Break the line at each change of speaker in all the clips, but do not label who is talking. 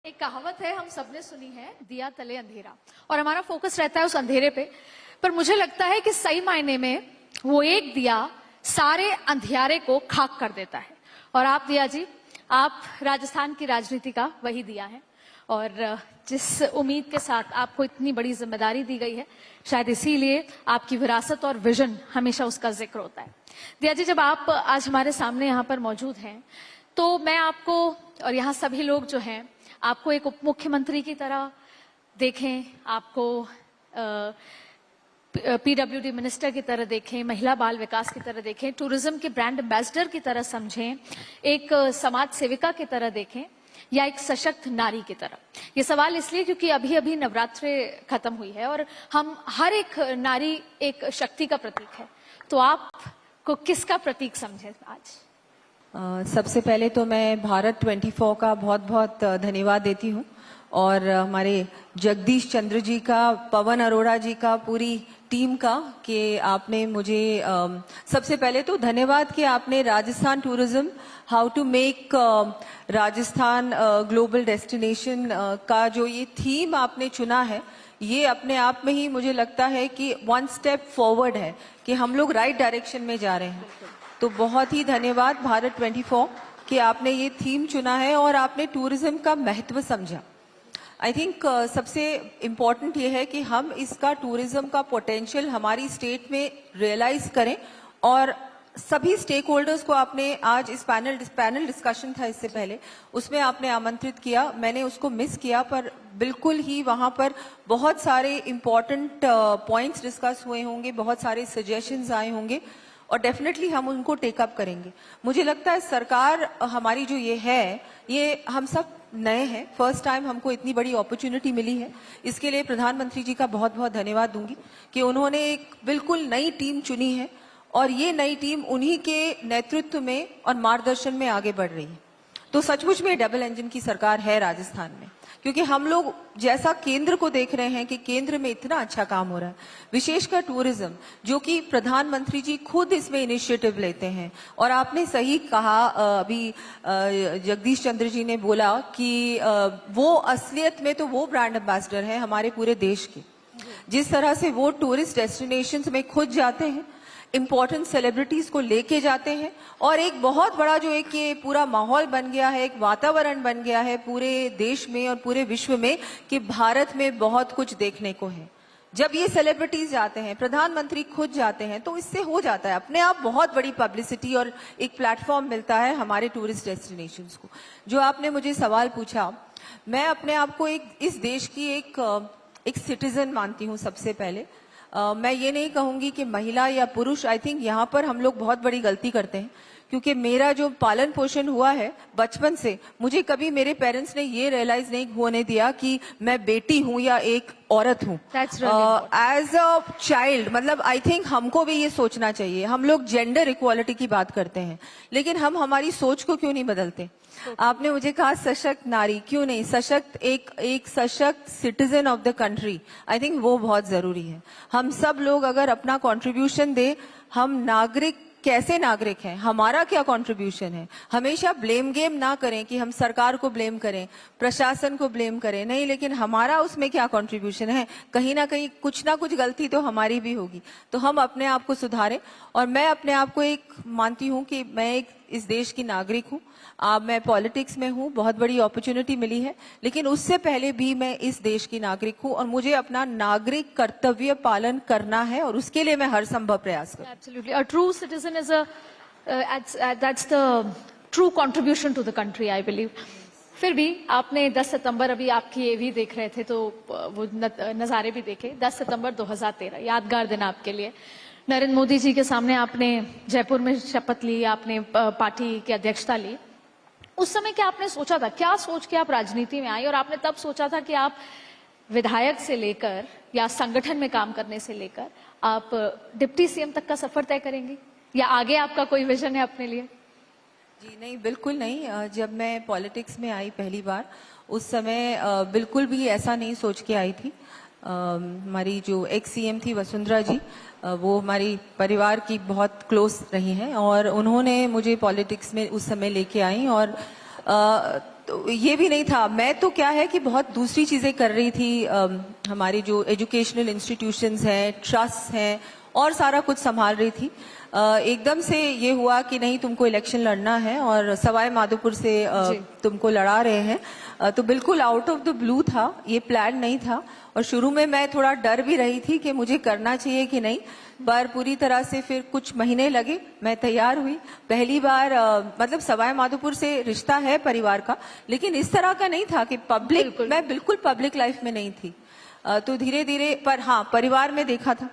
एक कहावत है, हम सबने सुनी है, दिया तले अंधेरा, और हमारा फोकस रहता है उस अंधेरे पे। पर मुझे लगता है कि सही मायने में वो एक दिया सारे अंधियारे को खाक कर देता है। और आप दिया जी, आप राजस्थान की राजनीति का वही दिया है। और जिस उम्मीद के साथ आपको इतनी बड़ी जिम्मेदारी दी गई है, शायद इसीलिए आपकी विरासत और विजन हमेशा उसका जिक्र होता है। दिया जी, जब आप आज हमारे सामने यहाँ पर मौजूद हैं, तो मैं आपको और यहाँ सभी लोग जो हैं, आपको एक उप मुख्यमंत्री की तरह देखें, आपको पीडब्ल्यूडी मिनिस्टर की तरह देखें, महिला बाल विकास की तरह देखें, टूरिज्म के ब्रांड एम्बेसडर की तरह समझें, एक समाज सेविका की तरह देखें, या एक सशक्त नारी की तरह। ये सवाल इसलिए क्योंकि अभी अभी नवरात्रि खत्म हुई है और हम हर एक नारी एक शक्ति का प्रतीक है। तो आपको किसका प्रतीक समझे आज?
सबसे पहले तो मैं भारत 24 का बहुत बहुत धन्यवाद देती हूँ, और हमारे जगदीश चंद्र जी का, पवन अरोड़ा जी का, पूरी टीम का, कि आपने मुझे सबसे पहले तो धन्यवाद कि आपने Rajasthan tourism, how to make Rajasthan global destination का जो ये थीम आपने चुना है, ये अपने आप में ही मुझे लगता है कि वन स्टेप फॉरवर्ड है, कि हम लोग राइट डायरेक्शन में जा रहे हैं। तो बहुत ही धन्यवाद भारत 24 कि आपने ये थीम चुना है और आपने टूरिज्म का महत्व समझा। आई थिंक सबसे इम्पोर्टेंट ये है कि हम इसका टूरिज्म का पोटेंशियल हमारी स्टेट में रियलाइज करें, और सभी स्टेक होल्डर्स को आपने आज इस पैनल डिस्कशन था इससे पहले, उसमें आपने आमंत्रित किया। मैंने उसको मिस किया, पर बिल्कुल ही वहां पर बहुत सारे इम्पोर्टेंट पॉइंट्स डिस्कस हुए होंगे, बहुत सारे सजेशंस आए होंगे, और डेफिनेटली हम उनको टेकअप करेंगे। मुझे लगता है सरकार हमारी जो ये है, ये हम सब नए हैं, फर्स्ट टाइम हमको इतनी बड़ी अपॉर्चुनिटी मिली है। इसके लिए प्रधानमंत्री जी का बहुत बहुत धन्यवाद दूंगी कि उन्होंने एक बिल्कुल नई टीम चुनी है, और ये नई टीम उन्हीं के नेतृत्व में और मार्गदर्शन में आगे बढ़ रही है। तो सचमुच में डबल इंजन की सरकार है राजस्थान में, क्योंकि हम लोग जैसा केंद्र को देख रहे हैं कि केंद्र में इतना अच्छा काम हो रहा है, विशेषकर टूरिज्म, जो कि प्रधानमंत्री जी खुद इसमें इनिशिएटिव लेते हैं। और आपने सही कहा, अभी जगदीश चंद्र जी ने बोला कि वो असलियत में तो वो ब्रांड एम्बेसडर है हमारे पूरे देश के। जिस तरह से वो टूरिस्ट डेस्टिनेशंस में खुद जाते हैं, इम्पोर्टेंट सेलिब्रिटीज को लेके जाते हैं, और एक बहुत बड़ा जो एक ये पूरा माहौल बन गया है, एक वातावरण बन गया है पूरे देश में और पूरे विश्व में, कि भारत में बहुत कुछ देखने को है। जब ये सेलिब्रिटीज जाते हैं, प्रधानमंत्री खुद जाते हैं, तो इससे हो जाता है अपने आप बहुत बड़ी पब्लिसिटी और एक प्लेटफॉर्म मिलता है हमारे टूरिस्ट डेस्टिनेशंस को। जो आपने मुझे सवाल पूछा, मैं अपने आप को इस देश की एक सिटीजन मानती हूँ। सबसे पहले मैं ये नहीं कहूंगी कि महिला या पुरुष। आई थिंक यहाँ पर हम लोग बहुत बड़ी गलती करते हैं, क्योंकि मेरा जो पालन पोषण हुआ है बचपन से, मुझे कभी मेरे पेरेंट्स ने ये रियलाइज नहीं होने दिया कि मैं बेटी हूँ या एक औरत हूँ। एज अ चाइल्ड, मतलब आई थिंक हमको भी ये सोचना चाहिए। हम लोग जेंडर इक्वालिटी की बात करते हैं, लेकिन हम हमारी सोच को क्यों नहीं बदलते? आपने मुझे कहा सशक्त नारी, क्यों नहीं सशक्त, एक सशक्त citizen of the country. I think वो बहुत जरूरी है। हम सब लोग अगर अपना कंट्रीब्यूशन दे, हम नागरिक कैसे नागरिक हैं, हमारा क्या कंट्रीब्यूशन है। हमेशा ब्लेम गेम ना करें कि हम सरकार को ब्लेम करें, प्रशासन को ब्लेम करें, नहीं, लेकिन हमारा उसमें क्या कंट्रीब्यूशन है। कहीं ना कहीं कुछ ना कुछ गलती तो हमारी भी होगी, तो हम अपने आप को सुधारें। और मैं अपने आप को एक मानती हूँ कि मैं एक इस देश की नागरिक हूँ। मैं पॉलिटिक्स में हूँ, बहुत बड़ी अपॉर्चुनिटी मिली है, लेकिन उससे पहले भी मैं इस देश की नागरिक हूँ, और मुझे अपना नागरिक कर्तव्य पालन करना है, और उसके लिए मैं हर संभव प्रयास करूँ।
Absolutely, a true citizen is that's the true contribution to the country, I believe. फिर भी आपने 10 सितंबर, अभी आपकी ये भी देख रहे थे तो वो नज़ारे भी देखे, 10 सितंबर 2013 यादगार दिन आपके लिए। नरेंद्र मोदी जी के सामने आपने जयपुर में शपथ ली, आपने पार्टी की अध्यक्षता ली। उस समय क्या आपने सोचा था, क्या सोच के आप राजनीति में आई, और आपने तब सोचा था कि आप विधायक से लेकर या संगठन में काम करने से लेकर आप डिप्टी सीएम तक का सफर तय करेंगे, या आगे आपका कोई विजन है अपने लिए?
जी नहीं, बिल्कुल नहीं। जब मैं पॉलिटिक्स में आई पहली बार, उस समय बिल्कुल भी ऐसा नहीं सोच के आई थी। हमारी जो एक्स सीएम थी वसुंधरा जी, वो हमारी परिवार की बहुत क्लोज रही हैं, और उन्होंने मुझे पॉलिटिक्स में उस समय लेके आई। और तो ये भी नहीं था। मैं तो क्या है कि बहुत दूसरी चीजें कर रही थी। हमारी जो एजुकेशनल इंस्टीट्यूशंस हैं, ट्रस्ट हैं, और सारा कुछ संभाल रही थी। एकदम से ये हुआ कि नहीं, तुमको इलेक्शन लड़ना है और सवाई माधोपुर से तुमको लड़ा रहे हैं। तो बिल्कुल आउट ऑफ द ब्लू था, ये प्लान नहीं था। और शुरू में मैं थोड़ा डर भी रही थी कि मुझे करना चाहिए कि नहीं, पर पूरी तरह से फिर कुछ महीने लगे, मैं तैयार हुई। पहली बार मतलब सवाई माधोपुर से रिश्ता है परिवार का, लेकिन इस तरह का नहीं था कि पब्लिक, मैं बिल्कुल पब्लिक लाइफ में नहीं थी। तो धीरे धीरे, पर हाँ, परिवार में देखा था।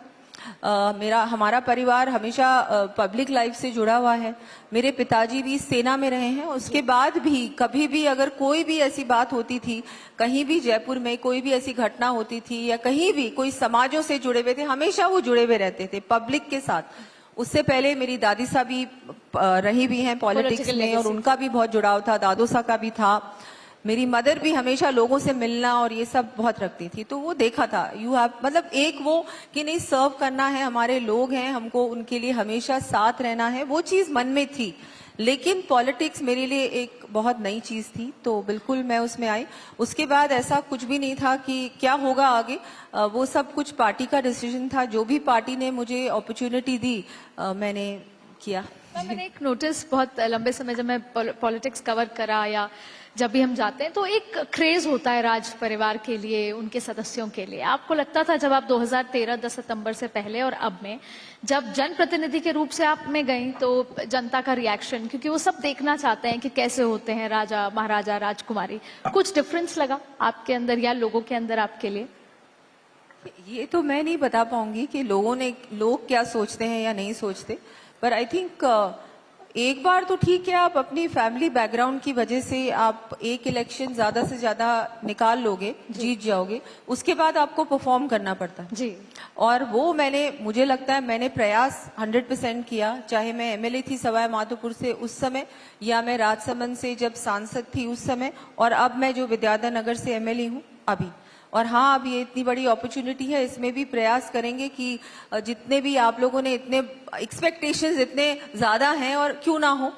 हमारा परिवार हमेशा पब्लिक लाइफ से जुड़ा हुआ है। मेरे पिताजी भी सेना में रहे हैं, उसके बाद भी कभी भी अगर कोई भी ऐसी बात होती थी, कहीं भी जयपुर में कोई भी ऐसी घटना होती थी या कहीं भी कोई समाजों से जुड़े हुए थे, हमेशा वो जुड़े हुए रहते थे पब्लिक के साथ। उससे पहले मेरी दादी साहब भी रही भी हैं पॉलिटिक्स में, और उनका भी बहुत जुड़ाव था, दादो साहब का भी था। मेरी मदर भी हमेशा लोगों से मिलना और ये सब बहुत रखती थी, तो वो देखा था। यू हैव, मतलब एक वो कि नहीं, सर्व करना है, हमारे लोग हैं, हमको उनके लिए हमेशा साथ रहना है, वो चीज मन में थी। लेकिन पॉलिटिक्स मेरे लिए एक बहुत नई चीज थी, तो बिल्कुल मैं उसमें आई। उसके बाद ऐसा कुछ भी नहीं था कि क्या होगा आगे, वो सब कुछ पार्टी का डिसीजन था। जो भी पार्टी ने मुझे अपॉर्चुनिटी दी, मैंने किया।
मैंने एक नोटिस, बहुत लंबे समय जब मैं पॉलिटिक्स कवर करा या जब भी हम जाते हैं, तो एक क्रेज होता है राज परिवार के लिए, उनके सदस्यों के लिए। आपको लगता था जब आप 2013 10 सितंबर से पहले और अब में जब जनप्रतिनिधि के रूप से आप में गई, तो जनता का रिएक्शन, क्योंकि वो सब देखना चाहते हैं कि कैसे होते हैं राजा महाराजा राजकुमारी, कुछ डिफरेंस लगा आपके अंदर या लोगों के अंदर आपके लिए?
ये तो मैं नहीं बता पाऊंगी कि लोग क्या सोचते हैं या नहीं सोचते, पर आई थिंक एक बार तो ठीक है, आप अपनी फैमिली बैकग्राउंड की वजह से आप एक इलेक्शन ज्यादा से ज्यादा निकाल लोगे, जीत जाओगे, उसके बाद आपको परफॉर्म करना पड़ता है
जी।
और वो मुझे लगता है मैंने प्रयास 100% किया। चाहे मैं एमएलए थी सवाई माधोपुर से उस समय, या मैं राजसमंद से जब सांसद थी उस समय, और अब मैं जो विद्याधर नगर से एमएलए हूँ अभी। और हाँ, अब ये इतनी बड़ी अपॉर्चुनिटी है, इसमें भी प्रयास करेंगे कि जितने भी आप लोगों ने इतने एक्सपेक्टेशंस इतने ज्यादा हैं, और क्यों ना हो,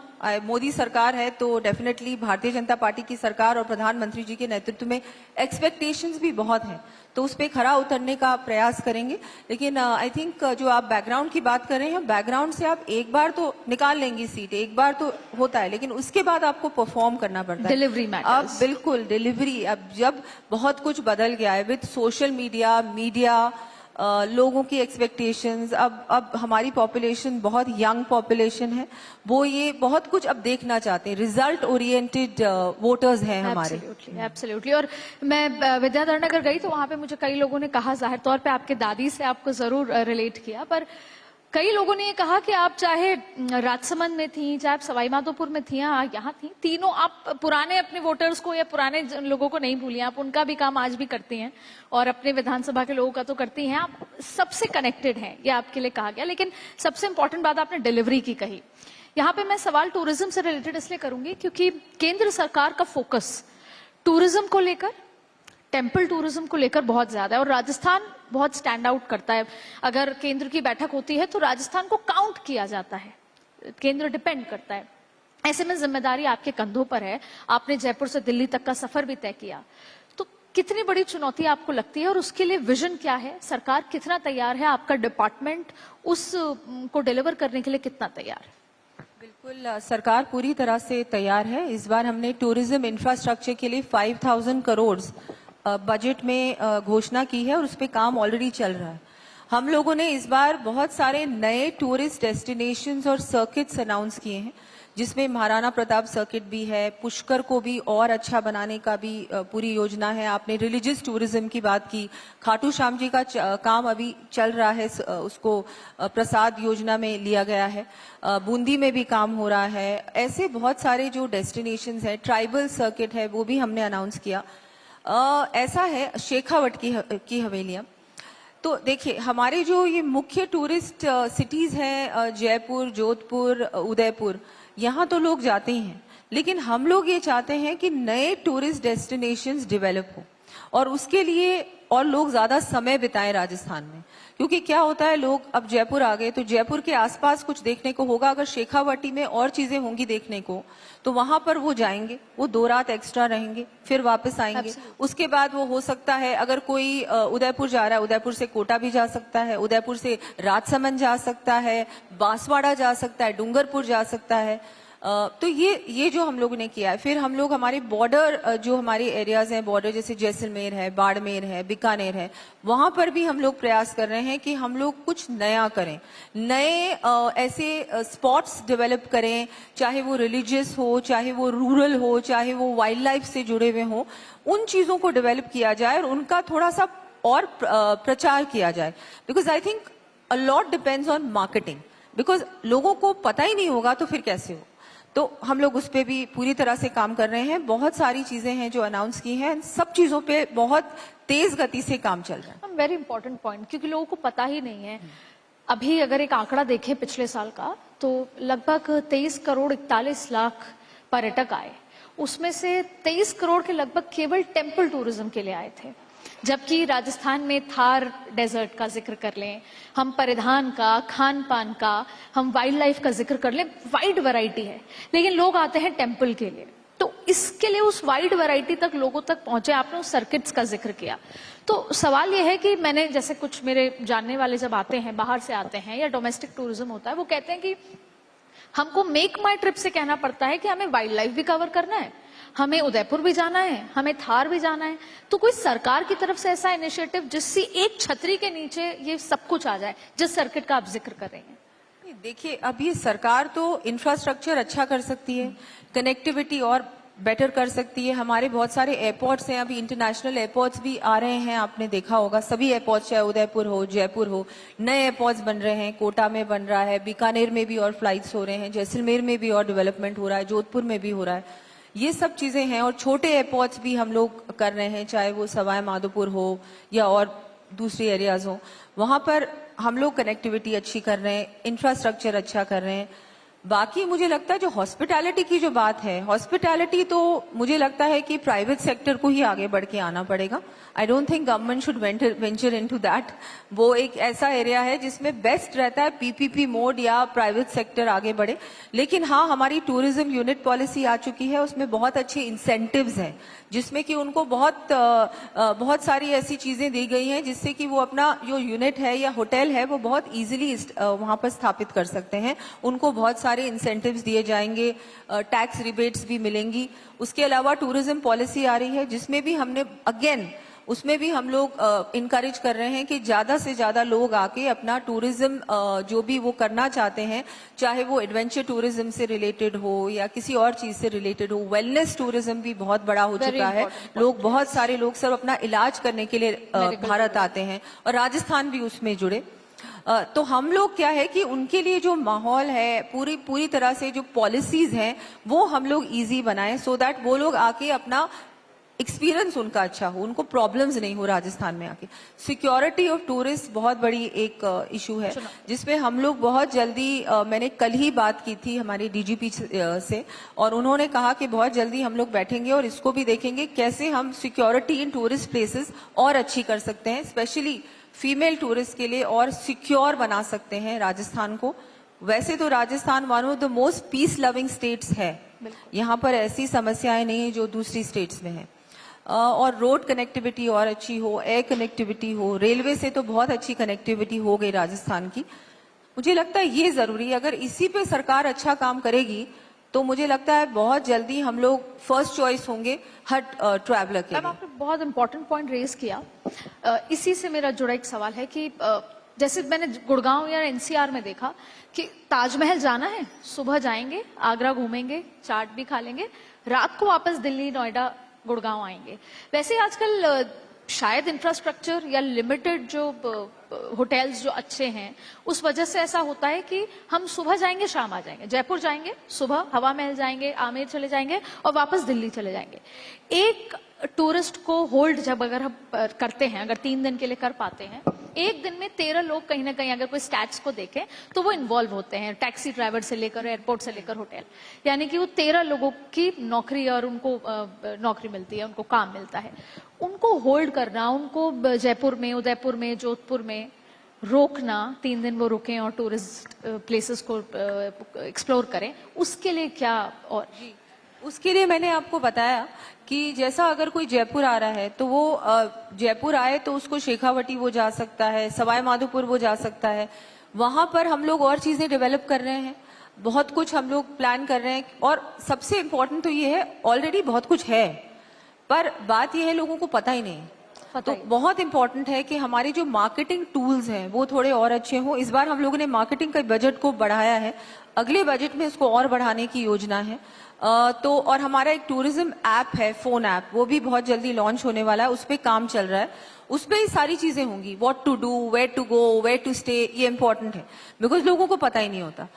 मोदी सरकार है तो डेफिनेटली भारतीय जनता पार्टी की सरकार और प्रधानमंत्री जी के नेतृत्व में एक्सपेक्टेशंस भी बहुत हैं, तो उस पर खरा उतरने का प्रयास करेंगे। लेकिन आई थिंक जो आप बैकग्राउंड की बात कर रहे हैं, बैकग्राउंड से आप एक बार तो निकाल लेंगे सीट, एक बार तो होता है, लेकिन उसके बाद आपको परफॉर्म करना पड़ता है।
Delivery matters.
अब बिल्कुल डिलीवरी, अब जब बहुत कुछ बदल गया है विद सोशल मीडिया, लोगों की एक्सपेक्टेशंस, अब हमारी पॉपुलेशन बहुत यंग पॉपुलेशन है, वो ये बहुत कुछ अब देखना चाहते हैं, रिजल्ट ओरिएंटेड वोटर्स हैं हमारे।
एब्सोल्युटली। और मैं विद्याधर नगर गई तो वहां पे मुझे कई लोगों ने कहा, जाहिर तौर पे आपके दादी से आपको जरूर रिलेट किया, पर कई लोगों ने ये कहा कि आप चाहे राजसमंद में थी, चाहे आप सवाई माधोपुर में थी, यहाँ थी, तीनों आप पुराने अपने वोटर्स को या पुराने लोगों को नहीं भूली, आप उनका भी काम आज भी करती हैं और अपने विधानसभा के लोगों का तो करती हैं, आप सबसे कनेक्टेड हैं, ये आपके लिए कहा गया। लेकिन सबसे इंपॉर्टेंट बात आपने डिलीवरी की कही। यहाँ पे मैं सवाल टूरिज्म से रिलेटेड इसलिए करूंगी क्योंकि केंद्र सरकार का फोकस टूरिज्म को लेकर, टेम्पल टूरिज्म को लेकर बहुत ज्यादा है, और राजस्थान बहुत स्टैंड आउट करता है। अगर केंद्र की बैठक होती है तो राजस्थान को काउंट किया जाता है, केंद्र डिपेंड करता है। ऐसे में जिम्मेदारी आपके कंधों पर है, आपने जयपुर से दिल्ली तक का सफर भी तय किया, तो कितनी बड़ी चुनौती आपको लगती है और उसके लिए विजन क्या है? सरकार कितना तैयार है, आपका डिपार्टमेंट उस को डिलीवर करने के लिए कितना तैयार है?
बिल्कुल, सरकार पूरी तरह से तैयार है। इस बार हमने टूरिज्म इंफ्रास्ट्रक्चर के लिए 5000 करोड़ बजट में घोषणा की है और उस पर काम ऑलरेडी चल रहा है। हम लोगों ने इस बार बहुत सारे नए टूरिस्ट डेस्टिनेशंस और सर्किट्स अनाउंस किए हैं, जिसमें महाराणा प्रताप सर्किट भी है, पुष्कर को भी और अच्छा बनाने का भी पूरी योजना है। आपने रिलीजियस टूरिज्म की बात की, खाटू श्याम जी का काम अभी चल रहा है, उसको प्रसाद योजना में लिया गया है। बूंदी में भी काम हो रहा है। ऐसे बहुत सारे जो डेस्टिनेशंस है, ट्राइबल सर्किट है, वो भी हमने अनाउंस किया। ऐसा है शेखावट की हवेलियां। तो देखिए, हमारे जो ये मुख्य टूरिस्ट सिटीज हैं, जयपुर, जोधपुर, उदयपुर, यहाँ तो लोग जाते ही हैं, लेकिन हम लोग ये चाहते हैं कि नए टूरिस्ट डेस्टिनेशंस डेवलप हो और उसके लिए और लोग ज्यादा समय बिताएं राजस्थान में। क्योंकि क्या होता है, लोग अब जयपुर आ गए तो जयपुर के आसपास कुछ देखने को होगा, अगर शेखावाटी में और चीजें होंगी देखने को तो वहां पर वो जाएंगे, वो 2 रात एक्स्ट्रा रहेंगे, फिर वापस आएंगे। उसके बाद वो हो सकता है अगर कोई उदयपुर जा रहा है, उदयपुर से कोटा भी जा सकता है, उदयपुर से राजसमंद जा सकता है, बांसवाड़ा जा सकता है, डूंगरपुर जा सकता है। तो ये जो हम लोगों ने किया है। फिर हम लोग हमारे बॉर्डर जो हमारे एरियाज हैं, बॉर्डर जैसे जैसलमेर है, बाड़मेर है, बीकानेर है, वहां पर भी हम लोग प्रयास कर रहे हैं कि हम लोग कुछ नया करें, नए ऐसे स्पॉट्स डेवलप करें, चाहे वो रिलीजियस हो, चाहे वो रूरल हो, चाहे वो वाइल्ड लाइफ से जुड़े हुए हो, उन चीजों को डेवलप किया जाए और उनका थोड़ा सा और प्रचार किया जाए। Because I think a lot depends on marketing, because लोगों को पता ही नहीं होगा तो फिर कैसे हो। तो हम लोग उस पे भी पूरी तरह से काम कर रहे हैं। बहुत सारी चीजें हैं जो अनाउंस की हैं, सब चीजों पे बहुत तेज गति से काम चल रहा है।
वेरी इंपॉर्टेंट पॉइंट, क्योंकि लोगों को पता ही नहीं है। अभी अगर एक आंकड़ा देखें पिछले साल का, तो लगभग 23 करोड़ 41 लाख पर्यटक आए। उसमें से 23 करोड़ के लगभग केवल टेम्पल टूरिज्म के लिए आए थे। जबकि राजस्थान में थार डेजर्ट का जिक्र कर लें, हम परिधान का, खान पान का, हम वाइल्ड लाइफ का जिक्र कर लें, वाइड वैरायटी है, लेकिन लोग आते हैं टेम्पल के लिए। तो इसके लिए उस वाइड वैरायटी तक लोगों तक पहुंचे। आपने उस सर्किट्स का जिक्र किया, तो सवाल यह है कि मैंने जैसे कुछ मेरे जानने वाले जब आते हैं, बाहर से आते हैं या डोमेस्टिक टूरिज्म होता है, वो कहते हैं कि हमको मेक माई ट्रिप से कहना पड़ता है कि हमें वाइल्ड लाइफ भी कवर करना है, हमें उदयपुर भी जाना है, हमें थार भी जाना है। तो कोई सरकार की तरफ से ऐसा इनिशिएटिव जिससे एक छतरी के नीचे ये सब कुछ आ जाए, जिस सर्किट का आप जिक्र कर रहे हैं?
देखिए, अब ये सरकार तो इंफ्रास्ट्रक्चर अच्छा कर सकती है, कनेक्टिविटी और बेटर कर सकती है। हमारे बहुत सारे एयरपोर्ट्स हैं, अभी इंटरनेशनल एयरपोर्ट्स भी आ रहे हैं, आपने देखा होगा। सभी एयरपोर्ट्स, चाहे उदयपुर हो, जयपुर हो, नए एयरपोर्ट्स बन रहे हैं। कोटा में बन रहा है, बीकानेर में भी और फ्लाइट्स हो रहे हैं, जैसलमेर में भी और डेवलपमेंट हो रहा है, जोधपुर में भी हो रहा है। ये सब चीजें हैं। और छोटे एयरपोर्ट्स भी हम लोग कर रहे हैं, चाहे वो सवाई माधोपुर हो या और दूसरी एरियाज हो, वहां पर हम लोग कनेक्टिविटी अच्छी कर रहे हैं, इंफ्रास्ट्रक्चर अच्छा कर रहे हैं। बाकी मुझे लगता है जो हॉस्पिटैलिटी की जो बात है, हॉस्पिटैलिटी तो मुझे लगता है कि प्राइवेट सेक्टर को ही आगे बढ़ के आना पड़ेगा। I don't think government should venture into that. वो एक ऐसा एरिया है जिसमें बेस्ट रहता है पीपीपी मोड या प्राइवेट सेक्टर आगे बढ़े। लेकिन हाँ, हमारी टूरिज्म यूनिट पॉलिसी आ चुकी है, उसमें बहुत अच्छे इंसेंटिव्स हैं, जिसमें कि उनको बहुत सारी ऐसी चीजें दी गई हैं जिससे कि वो अपना जो यूनिट है या होटल है वो बहुत इजीली वहां पर स्थापित कर सकते हैं। उनको बहुत सारे इंसेंटिव्स दिए जाएंगे, टैक्स रिबेट्स भी मिलेंगी। उसके अलावा टूरिज्म पॉलिसी आ रही है जिसमें भी हमने अगेन उसमें भी हम लोग इनकरेज कर रहे हैं कि ज्यादा से ज्यादा लोग आके अपना टूरिज्म जो भी वो करना चाहते हैं, चाहे वो एडवेंचर टूरिज्म से रिलेटेड हो या किसी और चीज से रिलेटेड हो। वेलनेस टूरिज्म भी बहुत बड़ा हो चुका है। लोग, बहुत सारे लोग सब अपना इलाज करने के लिए भारत आते हैं और राजस्थान भी उसमें जुड़े। तो हम लोग क्या है कि उनके लिए जो माहौल है, पूरी तरह से जो पॉलिसीज हैं वो हम लोग इजी बनाएं, सो दैट वो लोग आके अपना एक्सपीरियंस उनका अच्छा हो, उनको प्रॉब्लम्स नहीं हो राजस्थान में आके। सिक्योरिटी ऑफ टूरिस्ट बहुत बड़ी एक इशू है जिसपे हम लोग बहुत जल्दी, मैंने कल ही बात की थी हमारे डीजीपी से और उन्होंने कहा कि बहुत जल्दी हम लोग बैठेंगे और इसको भी देखेंगे कैसे हम सिक्योरिटी इन टूरिस्ट प्लेसेस और अच्छी कर सकते हैं, स्पेशली फीमेल टूरिस्ट के लिए और सिक्योर बना सकते हैं राजस्थान को। वैसे तो Rajasthan one of the most peace loving states है, यहाँ पर ऐसी समस्याएं नहीं है जो दूसरी स्टेट्स में है। और रोड कनेक्टिविटी और अच्छी हो, एयर कनेक्टिविटी हो, रेलवे से तो बहुत अच्छी कनेक्टिविटी हो गई राजस्थान की। मुझे लगता है ये जरूरी है, अगर इसी पे सरकार अच्छा काम करेगी तो मुझे लगता है बहुत जल्दी हम लोग फर्स्ट चॉइस होंगे हर ट्रैवलर के लिए।
आपने बहुत इंपॉर्टेंट पॉइंट रेज किया। इसी से मेरा जुड़ा एक सवाल है कि जैसे मैंने गुड़गांव या एनसीआर में देखा कि ताजमहल जाना है, सुबह जाएंगे, आगरा घूमेंगे, चाट भी खा लेंगे, रात को वापस दिल्ली, नोएडा, गुड़गांव आएंगे। वैसे आजकल शायद इंफ्रास्ट्रक्चर या लिमिटेड जो होटल्स जो अच्छे हैं, उस वजह से ऐसा होता है कि हम सुबह जाएंगे, शाम आ जाएंगे। जयपुर जाएंगे, सुबह हवा महल जाएंगे, आमेर चले जाएंगे और वापस दिल्ली चले जाएंगे। एक टूरिस्ट को होल्ड जब अगर हम करते हैं, अगर 3 दिन के लिए कर पाते हैं, एक दिन में 13 लोग कहीं ना कहीं अगर कोई स्टैट्स को देखें तो वो इन्वॉल्व होते हैं, टैक्सी ड्राइवर से लेकर एयरपोर्ट से लेकर होटल, यानी कि वो 13 लोगों की नौकरी और उनको नौकरी मिलती है, उनको काम मिलता है। उनको होल्ड करना, उनको जयपुर में, उदयपुर में, जोधपुर में रोकना, 3 दिन वो रुकें और टूरिस्ट प्लेसेस को एक्सप्लोर करें, उसके लिए क्या? और
उसके लिए मैंने आपको बताया कि जैसा अगर कोई जयपुर आ रहा है तो वो जयपुर आए तो उसको शेखावटी वो जा सकता है, सवाई माधोपुर वो जा सकता है। वहां पर हम लोग और चीजें डेवलप कर रहे हैं, बहुत कुछ हम लोग प्लान कर रहे हैं। और सबसे इम्पोर्टेंट तो ये है, ऑलरेडी बहुत कुछ है, पर बात यह है लोगों को पता ही नहीं। तो बहुत इंपॉर्टेंट है कि हमारे जो मार्केटिंग टूल्स हैं वो थोड़े और अच्छे हों। इस बार हम लोगों ने मार्केटिंग के बजट को बढ़ाया है, अगले बजट में इसको और बढ़ाने की योजना है। तो और हमारा एक टूरिज्म ऐप है, फोन ऐप, वो भी बहुत जल्दी लॉन्च होने वाला है, उस पर काम चल रहा है। उस पर सारी चीजें होंगी, what to do, where to go, where to stay, ये इंपॉर्टेंट है बिकॉज लोगों को पता ही नहीं होता।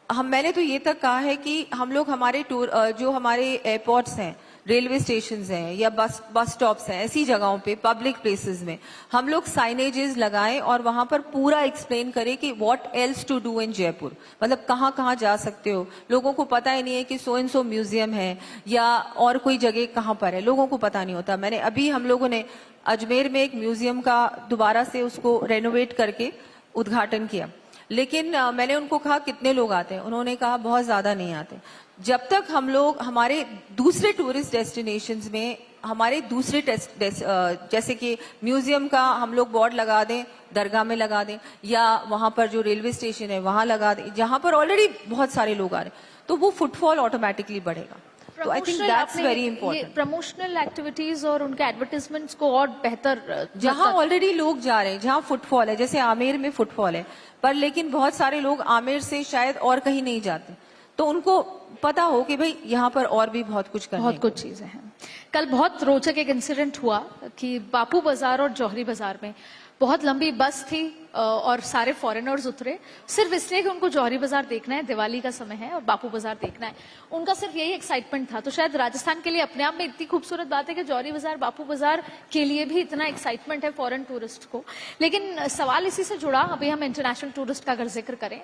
मैंने तो ये तक कहा है कि हम लोग हमारे टूर जो हमारे एयरपोर्ट्स हैं, रेलवे स्टेशंस हैं या बस स्टॉप्स हैं, ऐसी जगहों पे पब्लिक प्लेसेस में हम लोग साइनेजेस लगाएं और वहां पर पूरा एक्सप्लेन करें कि what else to do in Jaipur, मतलब कहाँ कहाँ जा सकते हो। लोगों को पता ही नहीं है कि सो एंड सो म्यूजियम है या और कोई जगह कहाँ पर है, लोगों को पता नहीं होता। मैंने अभी हम लोगों ने अजमेर में एक म्यूजियम का दोबारा से उसको रेनोवेट करके उद्घाटन किया, लेकिन मैंने उनको कहा कितने लोग आते हैं, उन्होंने कहा बहुत ज्यादा नहीं आते। जब तक हम लोग हमारे दूसरे टूरिस्ट डेस्टिनेशंस में, हमारे दूसरे जैसे कि म्यूजियम का हम लोग बोर्ड लगा दें, दरगाह में लगा दें, या वहां पर जो रेलवे स्टेशन है वहां लगा दें, जहां पर ऑलरेडी बहुत सारे लोग आ रहे हैं, तो वो फुटफॉल ऑटोमेटिकली बढ़ेगा। तो I think that's very important.
Promotional activities और उनके एडवर्टाइजमेंट्स को और बेहतर,
जहां ऑलरेडी लोग जा रहे हैं, जहां फुटफॉल है, जैसे आमेर में फुटफॉल है, पर लेकिन बहुत सारे लोग आमेर से शायद और कहीं नहीं जाते, तो उनको पता हो कि भाई यहाँ पर और भी बहुत कुछ करने,
बहुत कुछ चीजें हैं। कल बहुत रोचक एक इंसिडेंट हुआ कि बापू बाजार और जौहरी बाजार में बहुत लंबी बस थी और सारे फॉरेनर्स उतरे सिर्फ इसलिए कि उनको जौहरी बाजार देखना है, दिवाली का समय है और बापू बाजार देखना है। उनका सिर्फ यही एक्साइटमेंट था। तो शायद राजस्थान के लिए अपने आप में इतनी खूबसूरत बात है कि जौहरी बाजार, बापू बाजार के लिए भी इतना एक्साइटमेंट है फॉरेन टूरिस्ट को। लेकिन सवाल इसी से जुड़ा, अभी हम इंटरनेशनल टूरिस्ट का अगर जिक्र करें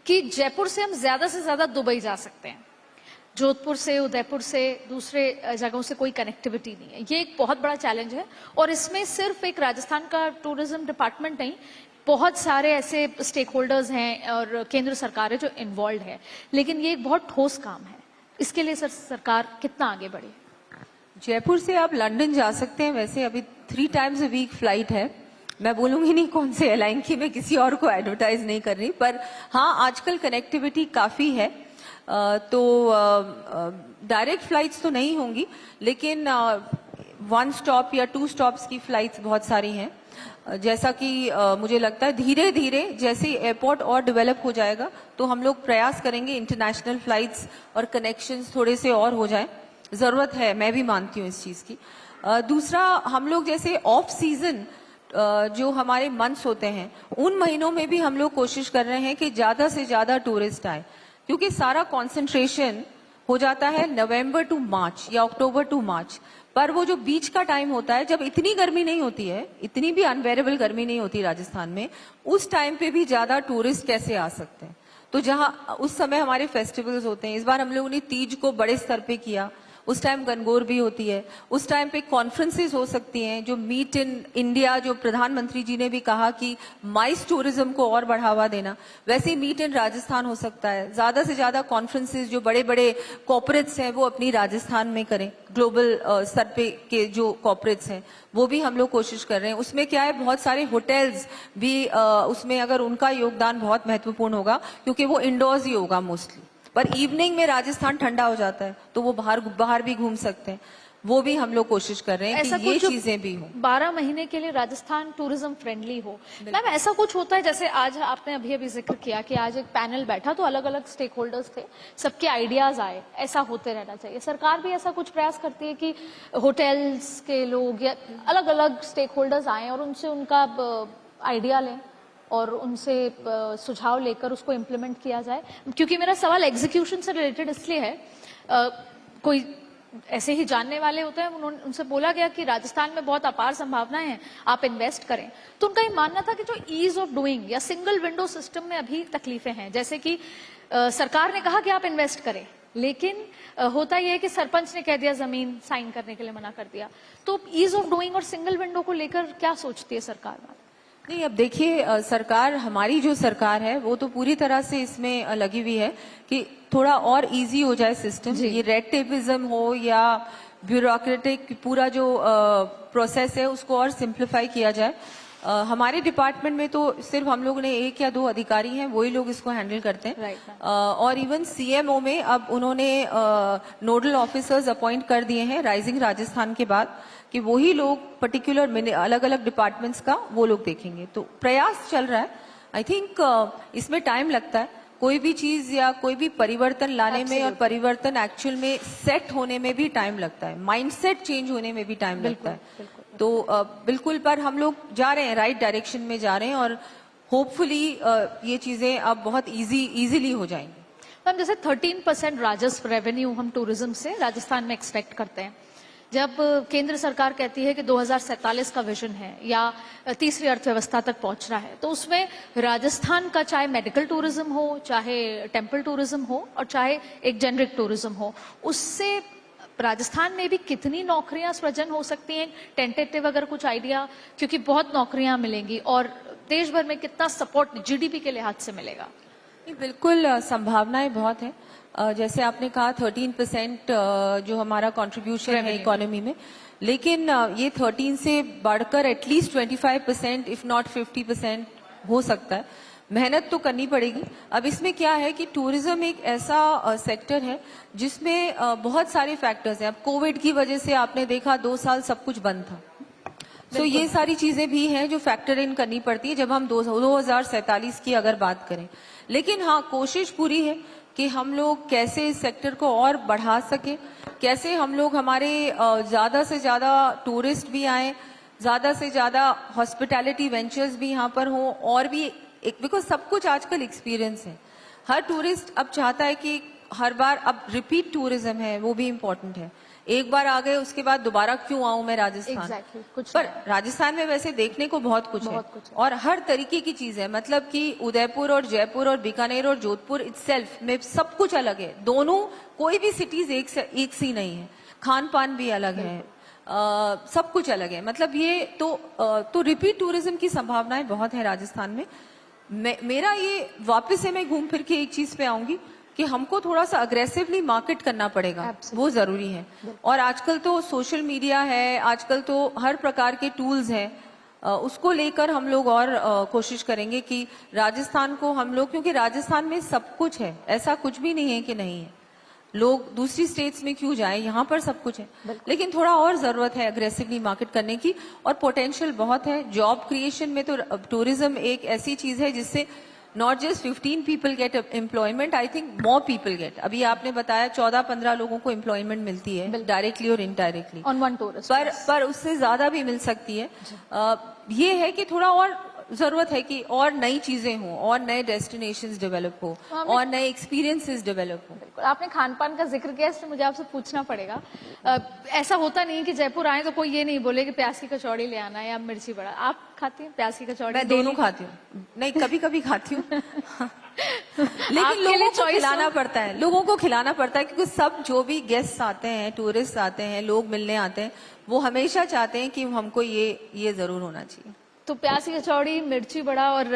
कि जयपुर से हम ज्यादा से ज्यादा दुबई जा सकते हैं, जोधपुर से, उदयपुर से, दूसरे जगहों से कोई कनेक्टिविटी नहीं है। ये एक बहुत बड़ा चैलेंज है और इसमें सिर्फ एक राजस्थान का टूरिज्म डिपार्टमेंट नहीं, बहुत सारे ऐसे स्टेक होल्डर्स हैं और केंद्र सरकार है जो इन्वॉल्व है। लेकिन ये एक बहुत ठोस काम है, इसके लिए सरकार कितना आगे बढ़ी?
जयपुर से आप लंदन जा सकते हैं, वैसे अभी 3 times a week फ्लाइट है। मैं बोलूंगी नहीं कौन से एयरलाइन की, मैं किसी और को एडवर्टाइज नहीं कर रही, पर हाँ आजकल कनेक्टिविटी काफी है। तो डायरेक्ट फ्लाइट्स तो नहीं होंगी, लेकिन 1 स्टॉप या 2 स्टॉप्स की फ्लाइट्स बहुत सारी हैं। जैसा कि मुझे लगता है धीरे धीरे जैसे एयरपोर्ट और डेवलप हो जाएगा तो हम लोग प्रयास करेंगे इंटरनेशनल फ्लाइट्स और कनेक्शंस थोड़े से और हो जाए। जरूरत है, मैं भी मानती हूँ इस चीज की। दूसरा, हम लोग जैसे ऑफ सीजन जो हमारे मंथ्स होते हैं, उन महीनों में भी हम लोग कोशिश कर रहे हैं कि ज्यादा से ज्यादा टूरिस्ट आए, क्योंकि सारा कंसंट्रेशन हो जाता है नवंबर टू मार्च या अक्टूबर टू मार्च। पर वो जो बीच का टाइम होता है, जब इतनी गर्मी नहीं होती है, इतनी भी अनबेरेबल गर्मी नहीं होती राजस्थान में, उस टाइम पे भी ज्यादा टूरिस्ट कैसे आ सकते हैं। तो जहां उस समय हमारे फेस्टिवल्स होते हैं, इस बार हम लोगों ने तीज को बड़े स्तर पे किया, उस टाइम गनगौर भी होती है, उस टाइम पे कॉन्फ्रेंसेस हो सकती हैं, जो मीट इन इंडिया, जो प्रधानमंत्री जी ने भी कहा कि माइस टूरिज्म को और बढ़ावा देना, वैसे ही मीट इन राजस्थान हो सकता है। ज्यादा से ज्यादा कॉन्फ्रेंसेस जो बड़े बड़े कॉर्पोरेट्स हैं वो अपनी राजस्थान में करें, ग्लोबल स्तर पे के जो कॉर्पोरेट्स हैं वो भी हम लोग कोशिश कर रहे हैं। उसमें क्या है, बहुत सारे होटल्स भी उसमें अगर उनका योगदान बहुत महत्वपूर्ण होगा, क्योंकि वो इंडोर्स ही होगा मोस्टली, पर इवनिंग में राजस्थान ठंडा हो जाता है तो वो बाहर भी घूम सकते हैं। वो भी हम लोग कोशिश कर रहे हैं कि ये चीजें भी हो,
12 महीने के लिए राजस्थान टूरिज्म फ्रेंडली हो। मैम, ऐसा कुछ होता है, जैसे आज आपने अभी जिक्र किया कि आज एक पैनल बैठा तो अलग अलग स्टेक होल्डर्स थे, सबके आइडियाज आए, ऐसा होते रहना चाहिए। सरकार भी ऐसा कुछ प्रयास करती है कि होटल्स के लोग या अलग अलग स्टेक होल्डर्स आए और उनसे उनका आइडिया लें और उनसे सुझाव लेकर उसको इम्प्लीमेंट किया जाए? क्योंकि मेरा सवाल एग्जीक्यूशन से रिलेटेड इसलिए है, कोई ऐसे ही जानने वाले होते हैं, उनसे बोला गया कि राजस्थान में बहुत अपार संभावनाएं हैं, आप इन्वेस्ट करें। तो उनका ये मानना था कि जो ईज ऑफ डूइंग या सिंगल विंडो सिस्टम में अभी तकलीफें हैं, जैसे कि सरकार ने कहा कि आप इन्वेस्ट करें, लेकिन होता यह है कि सरपंच ने कह दिया जमीन साइन करने के लिए मना कर दिया। तो ईज ऑफ डूइंग और सिंगल विंडो को लेकर क्या सोचती है सरकार?
नहीं, अब देखिए, सरकार, हमारी जो सरकार है वो तो पूरी तरह से इसमें लगी हुई है कि थोड़ा और इजी हो जाए सिस्टम। ये रेड टेपिज्म हो या ब्यूरोक्रेटिक पूरा जो प्रोसेस है उसको और सिंप्लीफाई किया जाए। हमारे डिपार्टमेंट में तो सिर्फ हम लोग ने 1 या 2 अधिकारी हैं, वही लोग इसको हैंडल करते हैं। और इवन सीएमओ में अब उन्होंने नोडल ऑफिसर्स अपॉइंट कर दिए हैं राइजिंग राजस्थान के बाद, कि वही लोग पर्टिकुलर अलग अलग डिपार्टमेंट्स का वो लोग देखेंगे। तो प्रयास चल रहा है। आई थिंक इसमें टाइम लगता है, कोई भी चीज या कोई भी परिवर्तन लाने में और परिवर्तन एक्चुअल में सेट होने में भी टाइम लगता है, माइंडसेट चेंज होने में भी टाइम लगता है। तो बिल्कुल, पर हम लोग जा रहे हैं, राइट डायरेक्शन में जा रहे हैं और होपफुली ये चीजें अब बहुत इजीली हो जाएंगी।
मैम, जैसे 13% राजस्व रेवेन्यू हम टूरिज्म से राजस्थान में एक्सपेक्ट करते हैं। जब केंद्र सरकार कहती है कि 2047 का विजन है या तीसरी अर्थव्यवस्था तक पहुंचना है, तो उसमें राजस्थान का चाहे मेडिकल टूरिज्म हो, चाहे टेम्पल टूरिज्म हो और चाहे एक जेनरिक टूरिज्म हो, उससे राजस्थान में भी कितनी नौकरियां सृजन हो सकती हैं? टेंटेटिव अगर कुछ आइडिया, क्योंकि बहुत नौकरियां मिलेंगी और देश भर में कितना सपोर्ट जीडीपी के लिहाज से मिलेगा?
बिल्कुल, संभावनाएं बहुत है। जैसे आपने कहा 13% जो हमारा कंट्रीब्यूशन है इकोनॉमी में, लेकिन ये 13 से बढ़कर एटलीस्ट 25% इफ नॉट 50% हो सकता है। मेहनत तो करनी पड़ेगी। अब इसमें क्या है कि टूरिज्म एक ऐसा सेक्टर है जिसमें बहुत सारे फैक्टर्स हैं। अब कोविड की वजह से आपने देखा 2 साल सब कुछ बंद था, तो ये सारी चीजें भी हैं जो फैक्टर इन करनी पड़ती है जब हम 2047 की अगर बात करें। लेकिन हाँ, कोशिश पूरी है कि हम लोग कैसे इस सेक्टर को और बढ़ा सके, कैसे हम लोग हमारे ज्यादा से ज्यादा टूरिस्ट भी आए, ज्यादा से ज्यादा हॉस्पिटैलिटी वेंचर्स भी यहाँ पर हों, और भी बिकॉज सब कुछ आजकल एक्सपीरियंस है। हर टूरिस्ट अब चाहता है कि हर बार, अब रिपीट टूरिज्म है वो भी इम्पोर्टेंट है। एक बार आ गए उसके बाद दोबारा क्यों आऊं मैं राजस्थान?
कुछ
पर राजस्थान में वैसे देखने को बहुत कुछ है और हर तरीके की चीज है। मतलब कि उदयपुर और जयपुर और बीकानेर और जोधपुर इटसेल्फ में सब कुछ अलग है। दोनों, कोई भी सिटीज एक सी नहीं है, खान पान भी अलग है, सब कुछ अलग है। मतलब ये तो रिपीट टूरिज्म की संभावनाएं बहुत है राजस्थान में। मेरा ये वापस से मैं घूम फिर के एक चीज पे आऊंगी कि हमको थोड़ा सा अग्रेसिवली मार्केट करना पड़ेगा, वो जरूरी है। और आजकल तो सोशल मीडिया है, आजकल तो हर प्रकार के टूल्स हैं, उसको लेकर हम लोग और कोशिश करेंगे कि राजस्थान को हम लोग, क्योंकि राजस्थान में सब कुछ है, ऐसा कुछ भी नहीं है कि नहीं है। लोग दूसरी स्टेट्स में क्यों जाएं, यहाँ पर सब कुछ है, लेकिन थोड़ा और जरूरत है अग्रेसिवली मार्केट करने की। और पोटेंशियल बहुत है जॉब क्रिएशन में। तो टूरिज्म एक ऐसी चीज है जिससे not just 15 people get employment, I think more people get. अभी आपने बताया 14-15 लोगों को एम्प्लॉयमेंट मिलती है डायरेक्टली और इनडायरेक्टली
ऑन वन टूरिस्ट,
पर उससे ज्यादा भी मिल सकती है। ये है कि थोड़ा और जरूरत है कि और नई चीजें हों, और नए डेस्टिनेशंस डेवलप हो, और नए एक्सपीरियंसेस डेवलप हो।
बिल्कुल, आपने खान पान का जिक्र किया, इसलिए मुझे आपसे पूछना पड़ेगा। ऐसा होता नहीं कि जयपुर आए तो कोई ये नहीं बोले कि प्याज की कचौड़ी ले आना या मिर्ची बड़ा। आप खाती हैं प्याज की कचौड़ी?
मैं दोनों खाती हूँ। नहीं, कभी कभी खाती हूँ लेकिन लोगों को खिलाना पड़ता है, लोगों को खिलाना पड़ता है, क्योंकि सब जो भी गेस्ट आते हैं, टूरिस्ट आते हैं, लोग मिलने आते हैं, वो हमेशा चाहते हैं कि हमको ये जरूर होना चाहिए।
तो प्याज की कचौड़ी, मिर्ची बड़ा और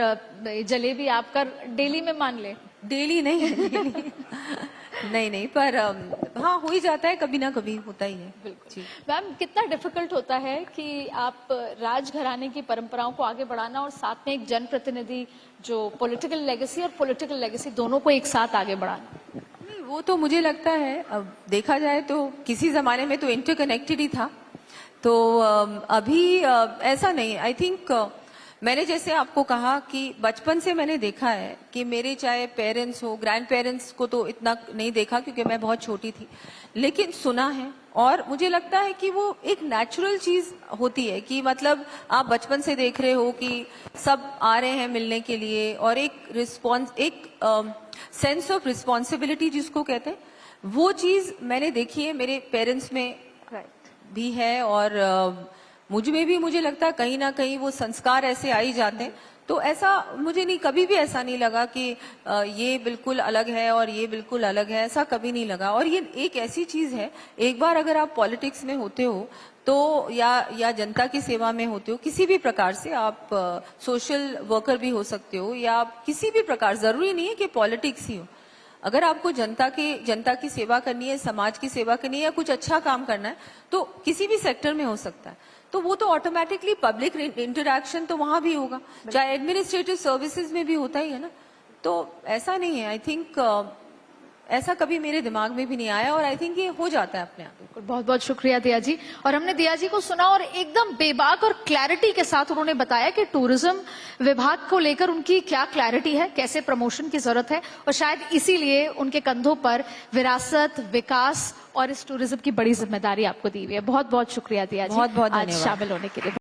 जलेबी आपका डेली में मान ले? डेली नहीं
नहीं, पर हाँ, हो ही जाता है, कभी ना कभी होता ही है।
बिल्कुल। मैम, कितना डिफिकल्ट होता है कि आप राजघराने की परंपराओं को आगे बढ़ाना और साथ में एक जनप्रतिनिधि जो पॉलिटिकल लेगेसी और पॉलिटिकल लेगेसी दोनों को एक साथ आगे बढ़ाना?
नहीं, वो तो मुझे लगता है, अब देखा जाए तो किसी जमाने में तो इंटरकनेक्टेड ही था, तो अभी ऐसा नहीं। आई थिंक मैंने जैसे आपको कहा कि बचपन से मैंने देखा है कि मेरे चाहे पेरेंट्स हो, ग्रैंड पेरेंट्स को तो इतना नहीं देखा क्योंकि मैं बहुत छोटी थी, लेकिन सुना है। और मुझे लगता है कि वो एक नेचुरल चीज होती है कि मतलब आप बचपन से देख रहे हो कि सब आ रहे हैं मिलने के लिए, और एक सेंस ऑफ रिस्पॉन्सिबिलिटी जिसको कहते हैं, वो चीज मैंने देखी है, मेरे पेरेंट्स में भी है और मुझ में भी मुझे लगता है कहीं ना कहीं वो संस्कार ऐसे आ ही जाते हैं। तो ऐसा मुझे नहीं, कभी भी ऐसा नहीं लगा कि ये बिल्कुल अलग है और ये बिल्कुल अलग है, ऐसा कभी नहीं लगा। और ये एक ऐसी चीज है, एक बार अगर आप पॉलिटिक्स में होते हो तो या जनता की सेवा में होते हो, किसी भी प्रकार से आप सोशल वर्कर भी हो सकते हो या आप किसी भी प्रकार, जरूरी नहीं है कि पॉलिटिक्स ही हो। अगर आपको जनता की सेवा करनी है, समाज की सेवा करनी है या कुछ अच्छा काम करना है तो किसी भी सेक्टर में हो सकता है। तो वो तो ऑटोमेटिकली पब्लिक इंटरैक्शन तो वहां भी होगा, चाहे एडमिनिस्ट्रेटिव सर्विसेज में भी होता ही है ना। तो ऐसा नहीं है, आई थिंक ऐसा कभी मेरे दिमाग में भी नहीं आया और आई थिंक ये हो जाता है अपने आप।
बहुत बहुत शुक्रिया दिया जी। और हमने दिया जी को सुना और एकदम बेबाक और क्लैरिटी के साथ उन्होंने बताया कि टूरिज्म विभाग को लेकर उनकी क्या क्लैरिटी है, कैसे प्रमोशन की जरूरत है और शायद इसीलिए उनके कंधों पर विरासत, विकास और इस टूरिज्म की बड़ी जिम्मेदारी आपको दी हुई है। बहुत बहुत शुक्रिया दिया जी,
बहुत बहुत
आज
धन्यवाद।
शामिल होने के लिए।